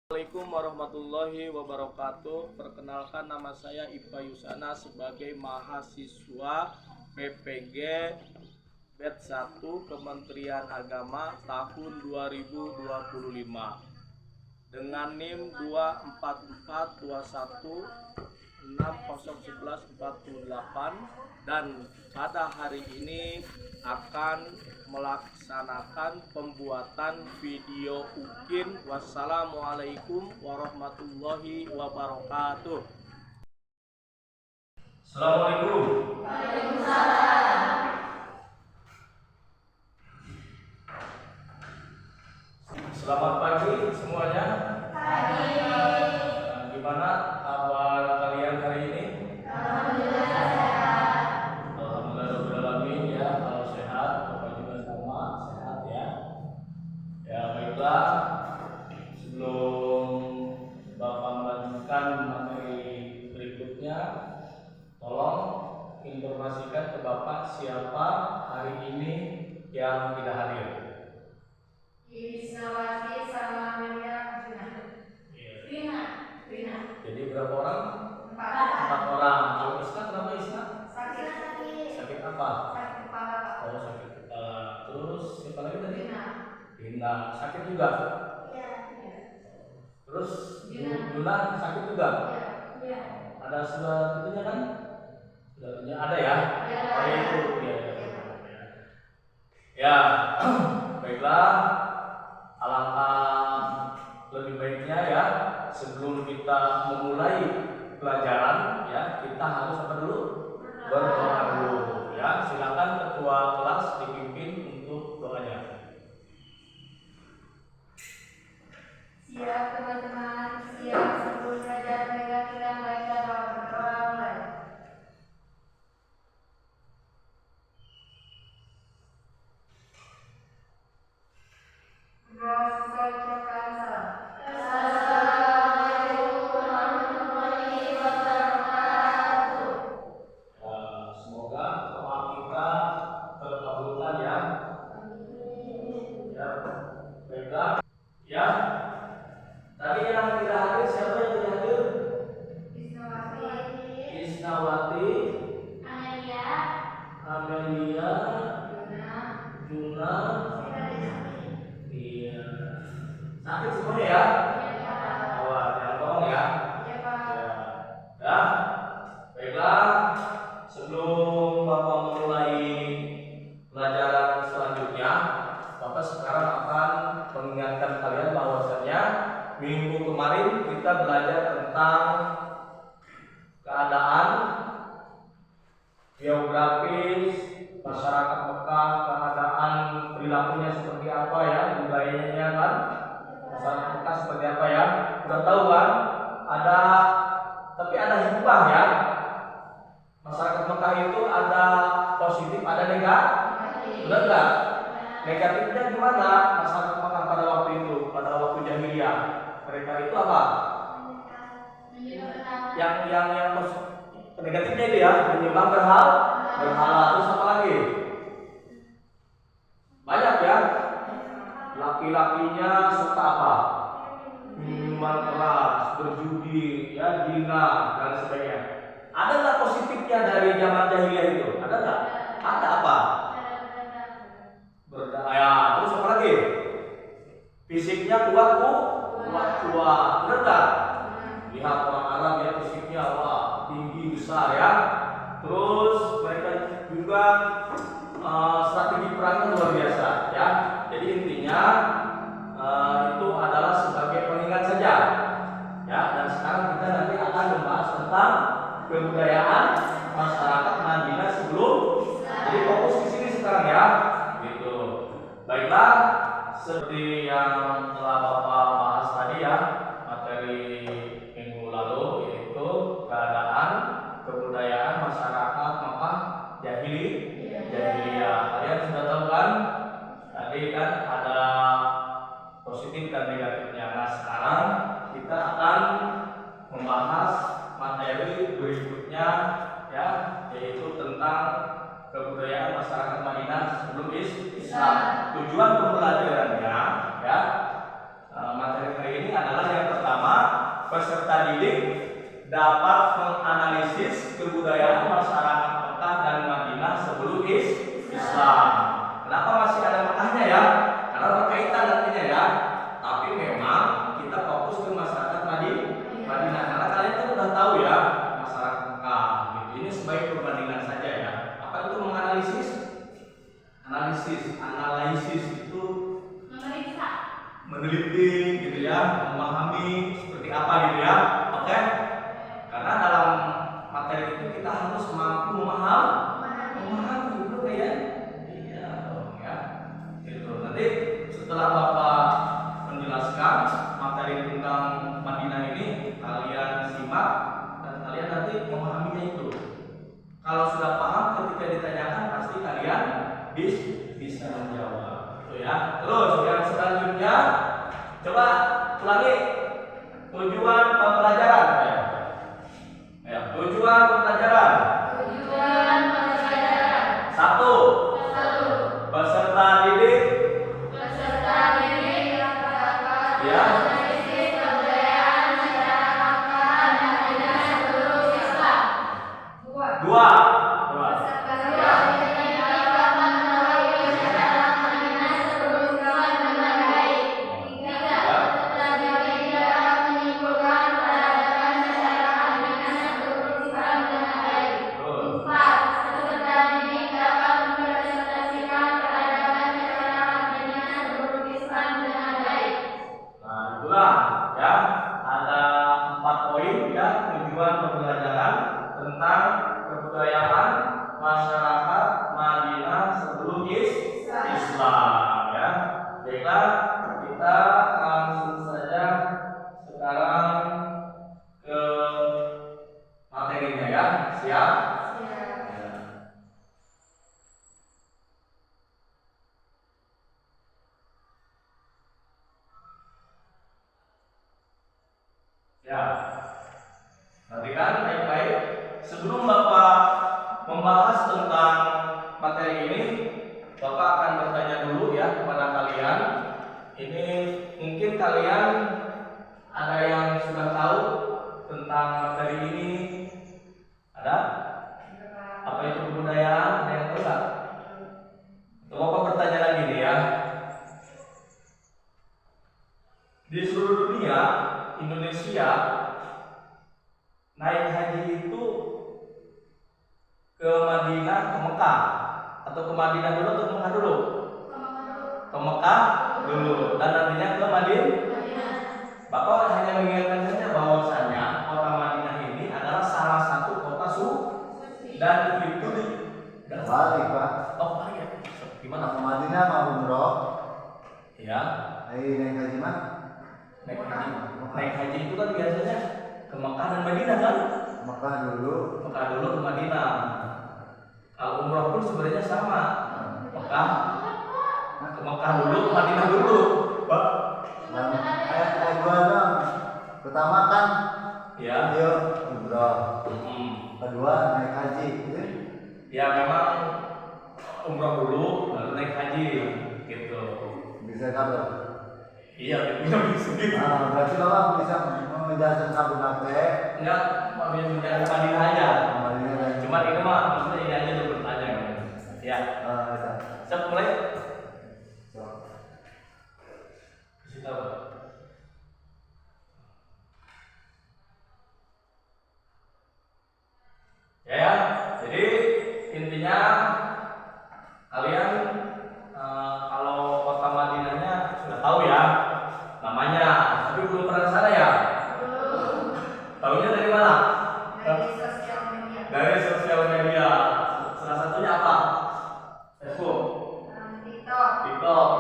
Assalamualaikum warahmatullahi wabarakatuh. Perkenalkan, nama saya Ipa Yusana sebagai mahasiswa PPG Batch 1 Kementerian Agama tahun 2025 dengan NIM 24421601148, dan pada hari ini akan melaksanakan pembuatan video ukin. Wassalamualaikum warahmatullahi wabarakatuh. Assalamualaikum. Selamat pagi semuanya. Gimana kabar kalian hari ini? Alhamdulillahirobbilalamin ya. Kalau sehat, Bapak juga sama sehat ya. Ya baiklah. Sebelum Bapak melanjutkan materi berikutnya, tolong informasikan ke Bapak siapa hari ini yang tidak hadir. Isnawati sama Amelia Rina. Jadi berapa orang? 4. 4 orang. Kalau Isna, kenapa Isna? Sakit. Sakit apa? Sakit kepala, Pak. Oh, sakit kepala. Terus siapa lagi tadi? Rina. Rina sakit juga. Iya. Terus Rina. Juna sakit juga. Iya. Ada sudah tentunya kan? Sudah tentunya ada ya? Iya. Oh, itu ya. Ya, baiklah. Alangkah lebih baiknya ya, sebelum kita memulai pelajaran ya, kita harus apa dulu? Berdoa dulu ya. Silakan ketua kelas dipimpin untuk doanya. Siap teman-teman, siap. Sebelum belajar mereka kita baca doa. Berdoa mulai. Doa sesuai ucapan salam. Assalamualaikum warahmatullahi wabarakatuh. Semoga doa kita terkabulkan ya. Ya, baiklah. Ya. Tadi yang tidak hadir siapa yang tidak hadir? Isnawati, Amelia, Juna. Iya. Sakit semuanya ya? Awas, jangan bohong ya. Iya, Pak. Ya. Baiklah. Sebelum Bapak memulai pelajaran selanjutnya, Bapak sekarang akan mengingatkan kalian bahwasanya minggu kemarin kita belajar tentang keadaan geografis masyarakat Mekah, keadaan perilakunya seperti apa ya, budayanya kan, masyarakat Mekah seperti apa ya, udah tahu kan? Tapi ada hikmah ya. Masyarakat Mekah itu ada positif, ada negatif. Benar nggak? Negatifnya gimana? Masyarakat Mekah pada waktu itu, pada waktu jahiliyah, mereka itu apa? Yang negatifnya itu ya, menyembah berhala. Terus apa lagi? Banyak ya. Laki-lakinya suka apa? Minuman keras, berjudi, ya, zina dan sebagainya. Ada nggak positifnya dari zaman jahiliyah itu? Ada nggak? Ada apa? Berdaya. Terus apa lagi? Fisiknya kuat. Benar nggak? Lihat orang Arab ya, fisiknya wah tinggi besar ya. Terus mereka juga strategi perangnya luar biasa ya. Jadi intinya itu adalah sebagai pengingat saja ya. Dan sekarang kita nanti akan membahas tentang kebudayaan masyarakat Madinah sebelum. Jadi fokus di sini sekarang ya. Gitu. Baiklah, seperti yang telah Bapak bahas tadi ya, materi minggu lalu, yaitu keadaan kebudayaan masyarakat Mekah jahiliyah. Kalian sudah tahu kan? Tadi kan ada positif dan negatifnya. Nah, sekarang kita akan membahas materi berikutnya ya, yaitu tentang kebudayaan masyarakat Madinah sebelum Islam. Tujuan pembelajarannya ya, materi hari ini adalah yang pertama dapat menganalisis kebudayaan masyarakat Mekah dan Madinah sebelum Islam. Kenapa masih ada Mekahnya ya? Karena berkaitan nantinya ya. Tapi memang kita fokus ke masyarakat Madinah karena kalian kan udah tahu ya masyarakat Mekah. Gitu. Ini sebagai perbandingan saja ya. Apa itu menganalisis? Analisis itu meneliti gitu ya, memahami seperti apa gitu ya. Oke? Karena dalam materi itu kita harus mampu memahami gitu ya. Iya dong ya. Gitu. Nanti setelah Bapak menjelaskan materi tentang Madinah ini, kalian simak dan kalian nanti memahaminya itu. Kalau sudah paham ketika ditanyakan pasti kalian bisa menjawab. Gitu ya. Terus yang selanjutnya coba ulangi tujuan pembelajaran ya. Ya, tujuan pembelajaran. Satu. Peserta didik. Ya. Dua. Tentang kebudayaan masyarakat Madinah sebelum Islam ya. Baiklah, kita langsung saja sekarang ke materinya ya. Siap? Ya. Perhatikan baik-baik. Sebelum Bapak membahas tentang materi ini, Bapak akan bertanya dulu ya kepada kalian. Ini mungkin kalian ada yang sudah tahu tentang materi ini? Ada? Apa itu kebudayaan? Ada yang tahu nggak? Bapak bertanya lagi nih ya. Di seluruh dunia, Indonesia naik haji itu ke Madinah, ke Mekah, atau ke Madinah dulu atau ke Mekah dulu? Ke Mekah dulu, dan nantinya ke Madinah. Bapak hanya mengingatkan saja bahwasanya kota Madinah ini adalah salah satu kota suci dan itu balik Pak. Oh balik ya? Gimana? Ke Madinah mau umroh. Ya. Naik haji mah? Naik haji itu kan biasanya ke Mekah dan Madinah kan? Mekah dulu ke Madinah. Kalau umroh pun sebenarnya sama. Mekah ke Mekah dulu, ke Madinah dulu. Pak. Naik dua dong. Pertama kan Ya. umroh. Kedua naik haji. Ya memang umroh dulu baru naik haji gitu. Bisa kabel. Iya, bisa gitu. Berarti Bapak bisa menjelaskan kabel nate. Enggak, mau menjadi Madinah aja. Madinah. Cuma ini mah maksudnya ini aja untuk bertanya gitu. Ya. Siap mulai? Kasih tahu. Ya, jadi intinya kalian kalau kota Madinahnya sudah tahu ya namanya, tapi belum pernah ke sana ya? Tahunya dari mana? Dari sosial media. Salah satunya apa? Facebook, TikTok.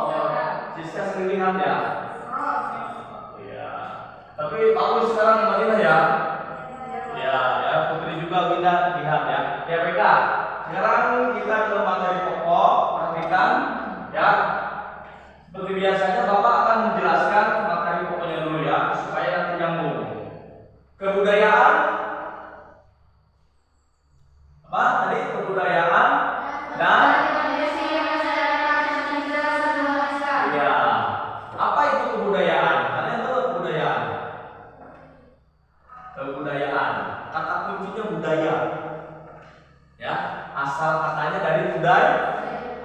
Siska sering lihat ya? Iya. Tapi bagus sekarang di Madinah ya? Ya, Putri juga Winda lihat ya. Ya PK. Sekarang kita ke materi pokok. Perhatikan ya. Seperti biasanya Bapak akan menjelaskan materi pokoknya dulu ya, supaya nanti nyambung. Kebudayaan apa tadi? Kebudayaan dan ya. Apa itu kebudayaan? Kalian tahu kebudayaan? Kebudayaan kuncinya budaya. Ya, asal katanya dari budaya.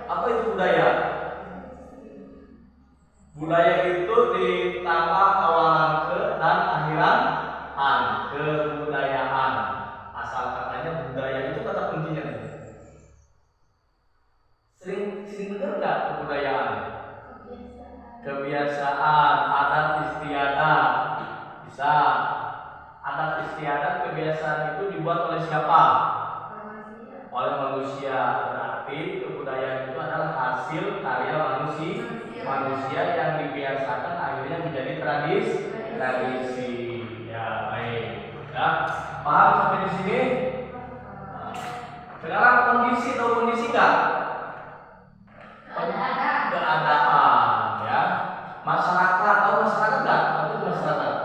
Apa itu budaya? Budaya itu ditambah awalan ke dan akhiran an, kebudayaan. Asal katanya budaya itu kata kuncinya. Sering dengar nggak kebudayaan? Kebiasaan, adat istiadat. Bisa. Adat istiadat, kebiasaan itu dibuat oleh siapa? Oleh manusia. Berarti kebudayaan itu adalah hasil karya manusia yang dibiasakan akhirnya menjadi tradisi. Ya, baik. Ya, paham sampai di sini? Nah, sekarang kondisi atau kondisi enggak? Keadaan, ya. Masyarakat, tahu masyarakat enggak? Apa itu masyarakat?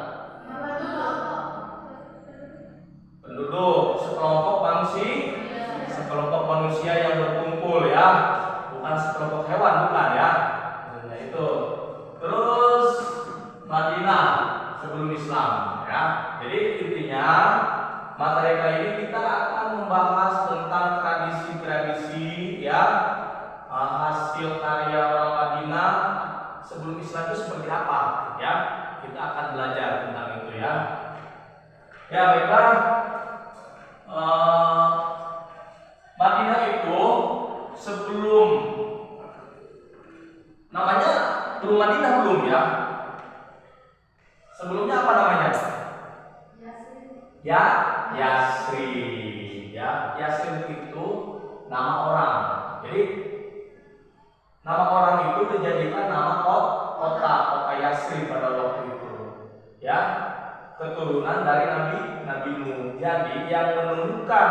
Penduduk, sekelompok manusia yang berkumpul, ya. Bukan sekelompok hewan, bukan, ya. Nah, itu. Terus Madinah sebelum Islam, ya. Jadi intinya materi kali ini kita akan membahas tentang tradisi-tradisi, ya, hasil karya orang Madinah sebelum Islam itu seperti apa, ya. Kita akan belajar tentang itu, ya. Ya, baiklah. Madinah itu sebelum namanya belum Madinah belum, ya. Sebelumnya apa namanya? Ya, Yasrib. Ya, Yasrib itu nama orang. Jadi nama orang itu dijadikan nama kota Yasrib pada waktu itu. Ya, keturunan dari Nabi Nuh. Jadi yang menentukan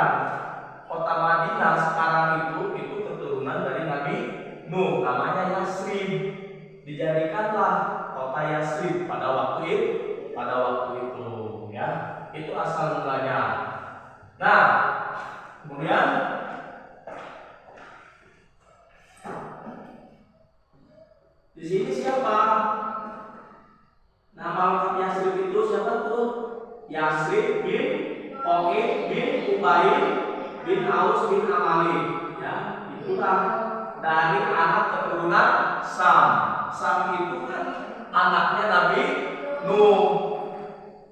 kota Madinah sekarang itu keturunan dari Nabi Nuh, namanya Yasrib. Dijadikanlah kota Yasrib pada waktu itu, ya. Itu asal mulanya. Nah, kemudian di sini siapa? Nama lengkap Yasrib itu siapa tuh? Yasrib bin Qais bin Ubaid bin Aus bin Amalik, ya. Itulah dari anak keturunan Sam. Sam itu kan anaknya Nabi Nuh.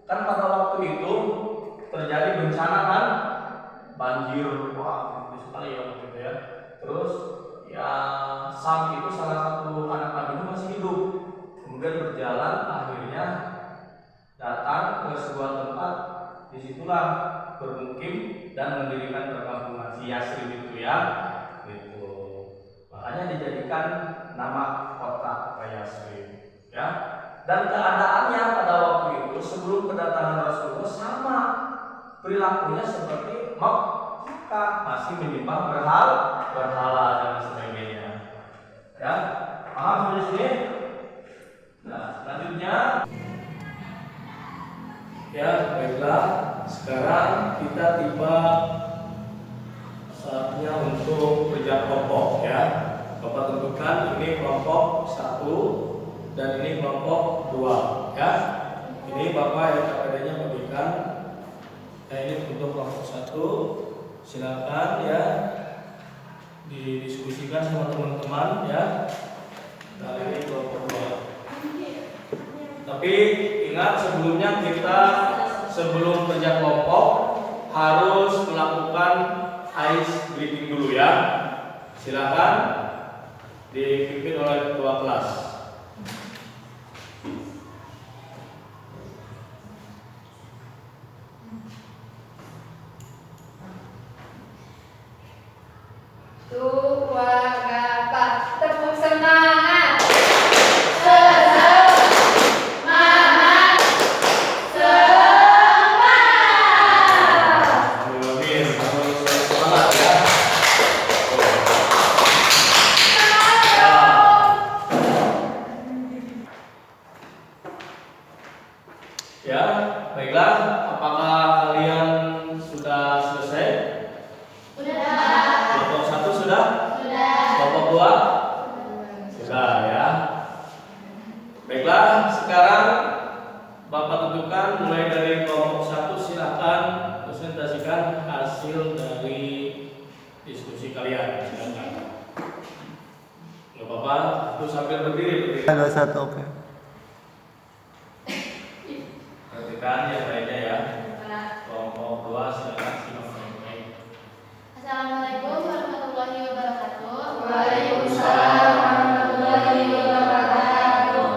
Kan pada waktu itu terjadi bencana kan, banjir, wah gede sekali ya waktu itu, ya. Terus ya Sam itu salah satu anak Nabi Nuh masih hidup. Kemudian berjalan akhirnya datang ke sebuah tempat, disitulah bermukim dan mendirikan perkampungan si Yasrib itu, ya. Gitu. Makanya dijadikan nama kota Yasrib, ya. Dan keadaannya pada waktu itu sebelum kedatangan Rasulullah sama perilakunya seperti Makkah, masih menyembah berhala dan sebagainya. Ya, paham sampai sini? Nah, selanjutnya, ya baiklah. Sekarang kita tiba saatnya untuk kerja kelompok, ya. Bapak tentukan ini kelompok 1 dan ini kelompok 2, ya. Ini Bapak yang KPD-nya bagikan. Nah, ini untuk kelompok 1. Silakan, ya, didiskusikan sama teman-teman, ya. Nah, ini kelompok 2. Tapi ingat sebelumnya kita sebelum kerja kelompok harus melakukan ice breathing dulu, ya. Silakan dipimpin oleh ketua kelas. Tepuk semangat. kalian. Silakan. Nggak apa-apa, itu sambil berdiri. Ada satu oke. Perhatikan yang lainnya ya. Kelompok 2 silakan simak. Assalamualaikum warahmatullahi wabarakatuh. Waalaikumsalam warahmatullahi wabarakatuh.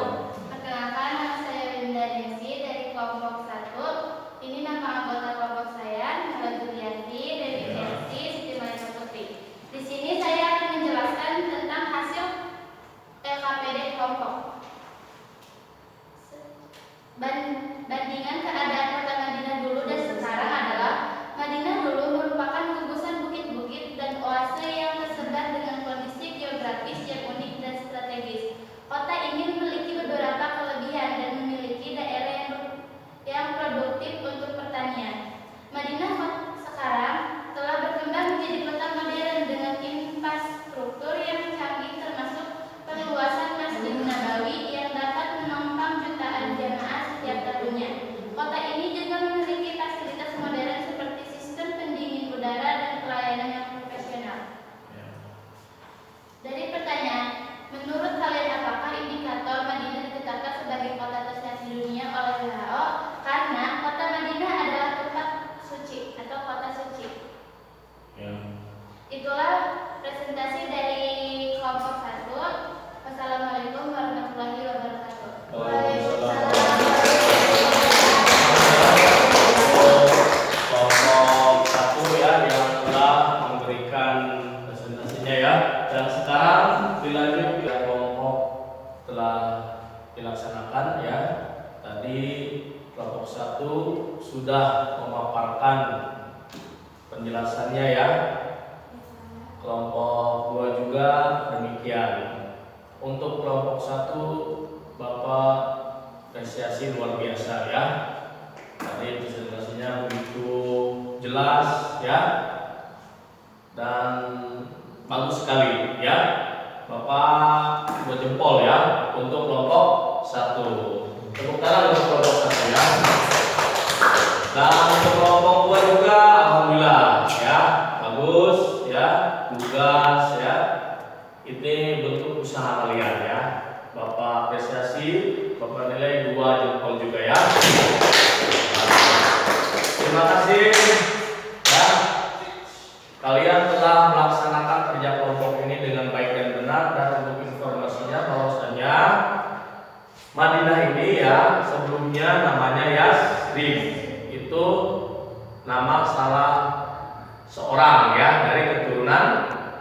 Perkenalkan, nama saya Winda Desi dari kelompok 1. Ini nama anggota kelompok saya, Nurul Julianti dari Versi Siti Maria Putri. Di sini saya akan menjelaskan tentang hasil LKPD kelompok. Bandingan keadaan kota Madinah dulu dan sekarang adalah Madinah dulu merupakan gugusan bukit-bukit dan oase yang tersebar dengan kondisi geografis yang unik dan strategis. Kota ini memiliki beberapa kelebihan dan memiliki daerah yang produktif untuk pertanian. Madinah sekarang telah berkembang menjadi kota modern dengan infrastruktur yang canggih termasuk perluasan Masjid Nabawi yang dapat menampung jutaan jamaah setiap tahunnya. Kota ini juga memiliki fasilitas modern seperti sistem pendingin udara dan pelayanan yang profesional. Dari pertanyaan, menurut kalian apakah indikator Madinah ditetapkan sebagai kota tersehat di dunia oleh WHO? Karena kota Madinah adalah tempat suci atau kota suci. Itulah presentasi dari kelompok 1. Wassalamualaikum warahmatullahi wabarakatuh. Kelompok 1 ya yang telah memberikan presentasinya ya. Dan sekarang dilanjut ke kelompok telah dilaksanakan ya. Tadi kelompok 1 sudah memaparkan penjelasannya ya. Kelompok 2 juga demikian. Untuk kelompok 1 Bapak apresiasi luar biasa ya. Tadi presentasinya begitu jelas ya. Dan bagus sekali ya. Bapak 2 jempol ya untuk kelompok 1. Tepuk tangan untuk kelompok 1 ya. Dan untuk kelompok 2 juga alhamdulillah ya. Bagus ya. Tugas ya. Ini bentuk usaha kalian ya. Bapak apresiasi, Bapak nilai 2 jempol juga ya. Terima kasih ya. Kalian telah melaksanakan kerja kelompok ini dengan baik dan benar. Dan untuk informasinya bahwasanya Madinah ini ya sebelumnya namanya Yasrib. Itu nama salah seorang ya dari keturunan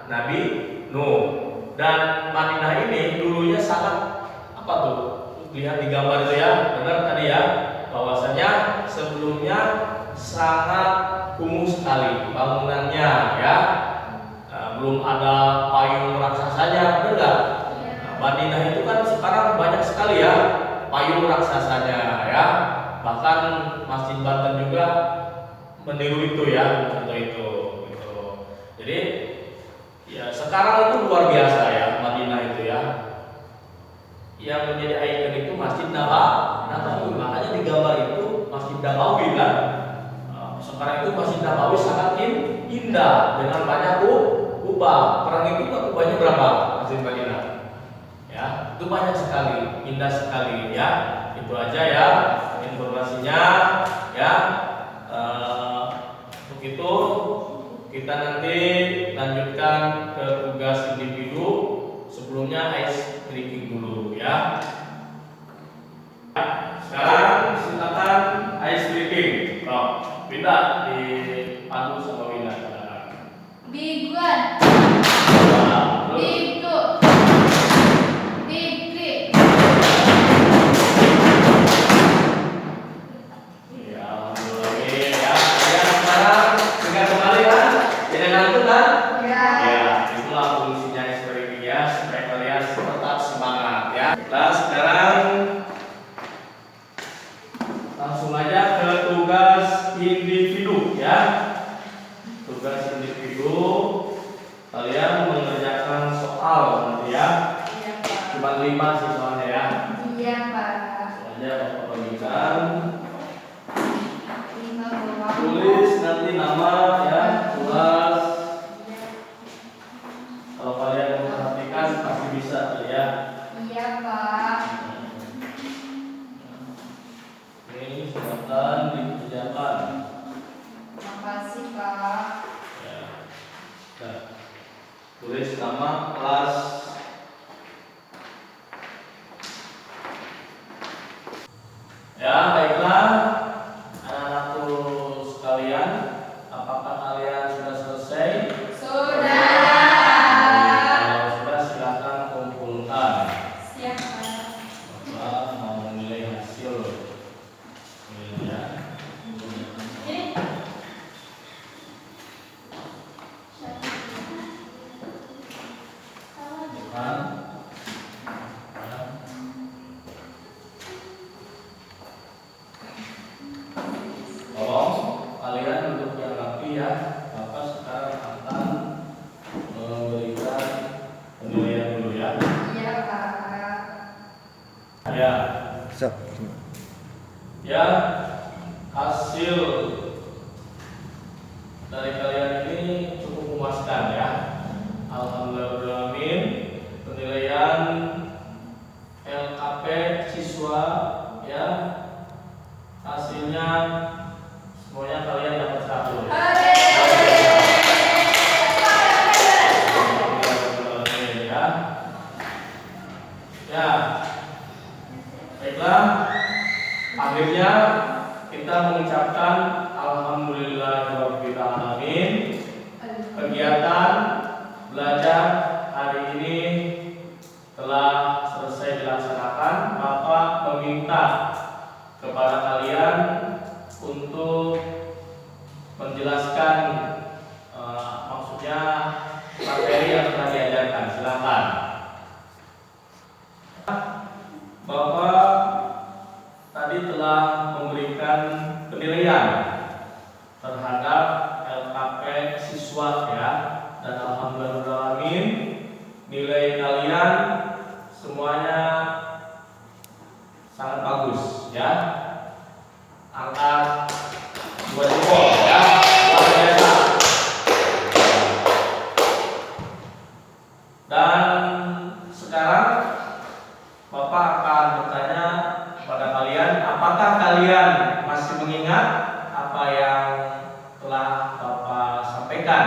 Nabi Nuh. Dan Madinah ini dulunya sangat apa tuh? Lihat di gambar itu ya, benar tadi ya, bahwasanya sebelumnya sangat kumuh sekali bangunannya ya. Belum ada payung raksasanya, benar nggak? Madinah itu kan sekarang banyak sekali ya payung raksasanya ya. Bahkan Masjid Banten juga meniru itu ya, contoh itu. Gitu. Jadi ya sekarang itu luar biasa ya Madinah itu ya. Yang menjadi ikon itu Masjid Nabawi. Makanya di gambar itu Masjid Nabawi kan. Sekarang itu Masjid Nabawi sangat indah dengan banyak kubah. Perang itu kubahnya berapa? Masjid Madinah. Ya, itu banyak sekali, indah sekali ya. Itu aja ya informasinya ya. Untuk itu kita nanti lanjutkan ke tugas individu. Sebelumnya ice breaking dulu ya. Sekarang silakan ice breaking. Pindah di Pandu sama Winda. Big one, big two, big three. Ya, mulai ya. Ya, sekarang dengan kembali kan? Tidak ngantuk kan? Ya. Ya, itulah fungsinya ice breaking ya, supaya kalian tetap semangat ya. Nah, sekarang langsung aja ke tugas individu ya. Tugas individu kalian mengerjakan soal nanti ya. Iya, Pak. Cuma 5 sih soalnya ya. Iya, Pak. Soalnya Bapak bagikan. 5 bawah. Tulis nanti nama ya, kelas sekalian, apakah kalian sudah selesai? Sudah. Kalau sudah silakan kumpulkan. Siap, Pak. Bapak mau menilai hasil. Ini ya. Bukan. Ya. Tolong kalian untuk yang rapi ya. Bapak sekarang akan memberikan penilaian dulu ya. Iya, Pak. Ya. Ya, hasil dari kalian ini cukup memuaskan ya. Alhamdulillahirrahmanirrahim. Penilaian LKP siswa ya, hasilnya semuanya kalian dapat 100. Ya. Ya. Baiklah. Akhirnya kita mengucapkan alhamdulillahirabbil alamin. Kegiatan belajar hari ini telah selesai dilaksanakan. Bapak meminta kepada kalian untuk menjelaskan maksudnya materi yang telah diajarkan. Silakan. Bapak tadi telah memberikan penilaian terhadap LKP siswa ya, dan alhamdulillahirrahmanirrahim nilai kalian semuanya sangat bagus ya. Angka 2 jempol ya, luar biasa. Dan sekarang Bapak akan bertanya kepada kalian, apakah kalian masih mengingat apa yang telah Bapak sampaikan?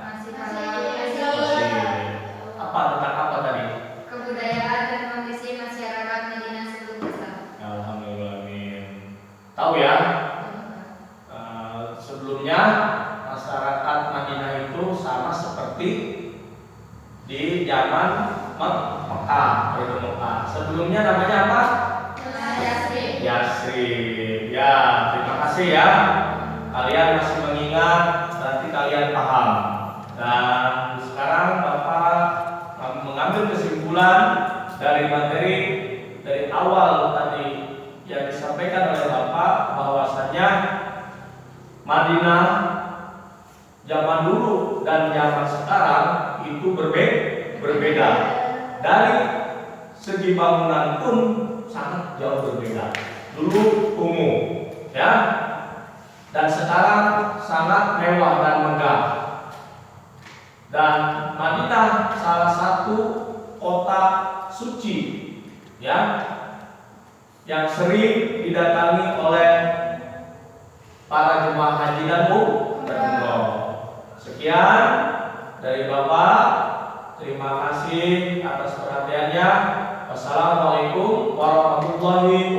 Masih, Pak. Apa tentang apa tadi? Kebudayaan dan kondisi masyarakat Madinah sebelum Islam. Alhamdulillah. Tahu ya? Sebelumnya masyarakat Madinah itu sama seperti di zaman Mekah. Sebelumnya namanya apa? Yasrib. Yasrib. Ya, terima kasih ya. Kalian masih mengingat, berarti kalian paham. Dan sekarang Bapak mengambil kesimpulan dari materi dari awal tadi yang disampaikan oleh Bapak, bahwasanya Madinah zaman dulu dan zaman sekarang itu berbeda. Dari segi bangunan pun sangat jauh berbeda. Dulu kumuh, ya, dan sekarang sangat mewah dan megah. Dan Madinah salah satu kota suci, ya, yang sering didatangi oleh para jemaah haji dan umroh. Sekian dari Bapak. Terima kasih atas perhatiannya. Wassalamualaikum warahmatullahi